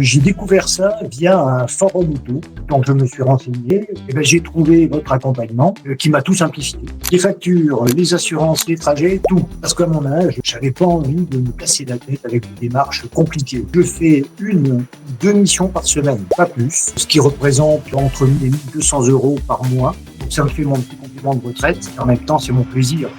J'ai découvert ça via un forum auto. Donc je me suis renseigné, et ben, j'ai trouvé votre accompagnement qui m'a tout simplifié. Les factures, les assurances, les trajets, tout. Parce qu'à mon âge, j'avais pas envie de me casser la tête avec des démarches compliquées. Je fais 1 ou 2 missions par semaine, pas plus, ce qui représente entre 1 000 et 1 200 € par mois. Donc ça me fait mon petit complément de retraite et en même temps c'est mon plaisir.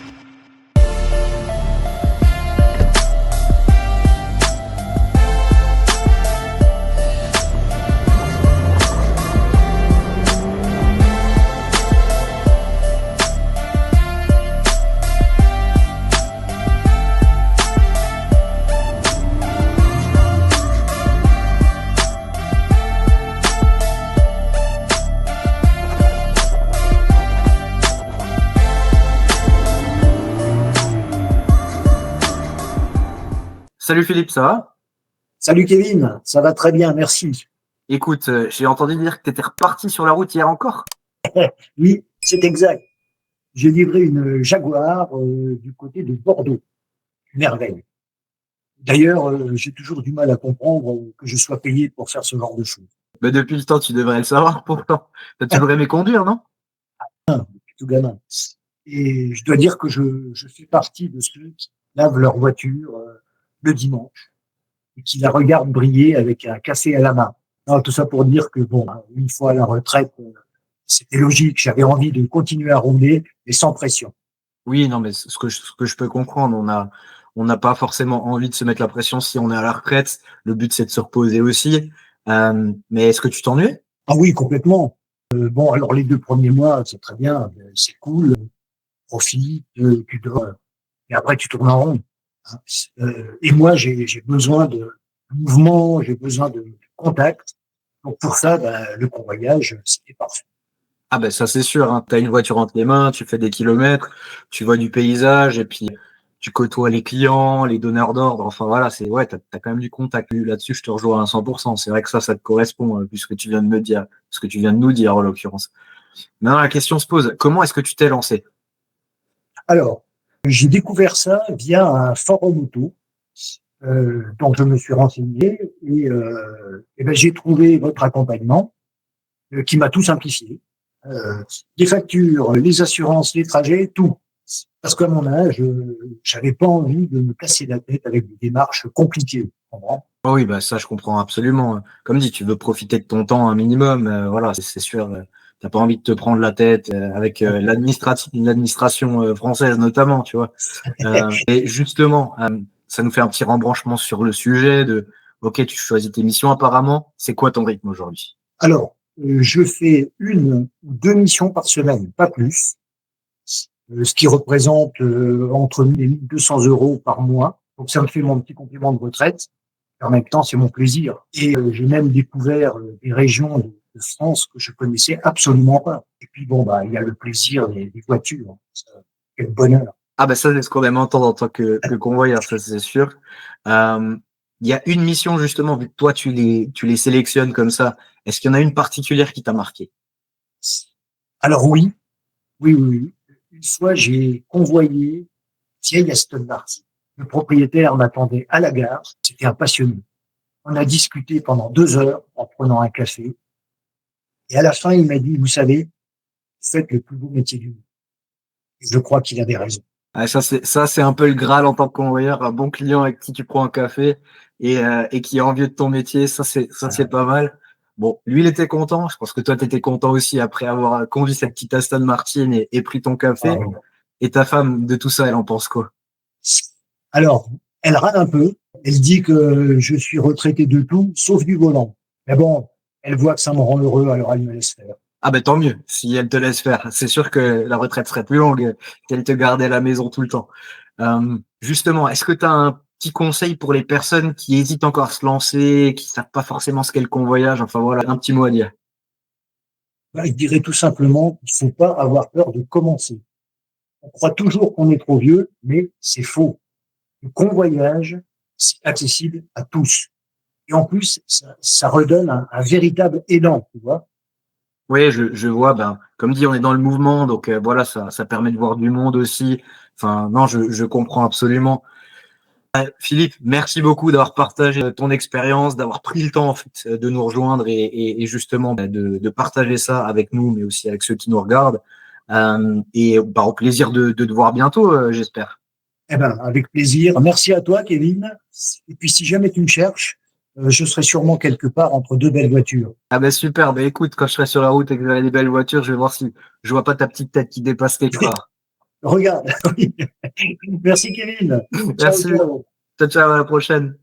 Salut Philippe, ça va? Salut Kevin, ça va très bien, merci. Écoute, j'ai entendu dire que tu étais reparti sur la route hier encore. Oui, c'est exact. J'ai livré une Jaguar du côté de Bordeaux. Merveille. D'ailleurs, j'ai toujours du mal à comprendre que je sois payé pour faire ce genre de choses. Mais depuis le temps, tu devrais le savoir pourtant. T'as toujours aimé conduire, non? Depuis tout gamin. Et je dois dire que je fais partie de ceux qui lavent leur voiture le dimanche et qui la regardent briller avec un café à la main. Alors, tout ça pour dire que, bon, une fois à la retraite, c'était logique. J'avais envie de continuer à rouler, mais sans pression. Oui, non, mais ce que je peux comprendre, on n'a pas forcément envie de se mettre la pression si on est à la retraite. Le but, c'est de se reposer aussi. Mais est-ce que tu t'ennuies? Ah oui, complètement. Bon, alors les 2 premiers mois, c'est très bien, c'est cool, profite, tu dors, et après tu tournes en rond. Hein. Et moi, j'ai besoin de mouvement, j'ai besoin de contact. Donc pour ça, le convoyage, c'était parfait. Ah ben ça c'est sûr, hein. Tu as une voiture entre les mains, tu fais des kilomètres, tu vois du paysage et puis tu côtoies les clients, les donneurs d'ordre. Enfin voilà, c'est ouais, t'as quand même du contact. Là-dessus, je te rejoins à 100%. C'est vrai que ça te correspond, puisque tu viens de me dire, ce que tu viens de nous dire en l'occurrence. Maintenant, la question se pose, comment est-ce que tu t'es lancé? Alors, j'ai découvert ça via un forum auto. Donc je me suis renseigné et ben, j'ai trouvé votre accompagnement qui m'a tout simplifié. Les factures, les assurances, les trajets, tout. Parce qu'à mon âge, j'avais pas envie de me casser la tête avec des démarches compliquées. Tu comprends? Oh oui, bah ça je comprends absolument. Comme dit, tu veux profiter de ton temps un minimum, voilà, c'est sûr. T'as pas envie de te prendre la tête avec l'administration française notamment, tu vois. Et justement, ça nous fait un petit rembranchement sur le sujet de, ok, tu choisis tes missions apparemment. C'est quoi ton rythme aujourd'hui? Alors, je fais 1 ou 2 missions par semaine, pas plus, ce qui représente entre 1 000 et 1 200 € par mois. Donc ça me fait mon petit complément de retraite. Et en même temps, c'est mon plaisir. Et j'ai même découvert des régions de France que je connaissais absolument pas. Et puis bon, il y a le plaisir des voitures. Ça, quel bonheur. Ah ben ça, c'est ce qu'on aime entendre en tant que convoyeur, ça c'est sûr. Il y a une mission justement, vu que toi tu les sélectionnes comme ça. Est-ce qu'il y en a une particulière qui t'a marqué? Alors oui, oui, oui, oui. Une fois, j'ai convoyé vieille Aston Martin. Le propriétaire m'attendait à la gare. C'était un passionné. On a discuté pendant 2 heures en prenant un café. Et à la fin, il m'a dit, vous savez, vous faites le plus beau métier du monde. Et je crois qu'il avait raison. Ah, ça c'est un peu le Graal en tant que convoyeur, un bon client avec qui tu prends un café et qui est envieux de ton métier. Ça c'est pas mal. Bon, lui il était content. Je pense que toi tu étais content aussi après avoir conduit cette petite Aston Martin et pris ton Ah, café. Et ta femme de tout ça, elle en pense quoi? alors, elle râle un peu. Elle dit que je suis retraité de tout, sauf du volant. Mais bon, elle voit que ça me rend heureux, alors elle me laisse faire. Ah ben tant mieux, si elle te laisse faire. C'est sûr que la retraite serait plus longue qu'elle te gardait à la maison tout le temps. Justement, est-ce que tu as un petit conseil pour les personnes qui hésitent encore à se lancer, qui savent pas forcément ce qu'est le convoyage? Enfin voilà, un petit mot à dire. Je dirais tout simplement qu'il ne faut pas avoir peur de commencer. On croit toujours qu'on est trop vieux, mais c'est faux. Le convoyage, c'est accessible à tous. Et en plus, ça redonne un véritable élan, tu vois. Oui, je vois, ben, comme dit, on est dans le mouvement, donc voilà, ça permet de voir du monde aussi. Enfin, non, je comprends absolument. Philippe, merci beaucoup d'avoir partagé ton expérience, d'avoir pris le temps en fait, de nous rejoindre et justement de partager ça avec nous, mais aussi avec ceux qui nous regardent. Au plaisir de te voir bientôt, j'espère. Eh ben, avec plaisir. Merci à toi, Kevin. Et puis, si jamais tu me cherches, je serai sûrement quelque part entre deux belles voitures. Ah ben super, ben écoute, quand je serai sur la route et que j'aurai des belles voitures, je vais voir si je vois pas ta petite tête qui dépasse quelque part. Regarde. Merci, Kevin. Ciao, Merci. ciao. Ciao, ciao, à la prochaine.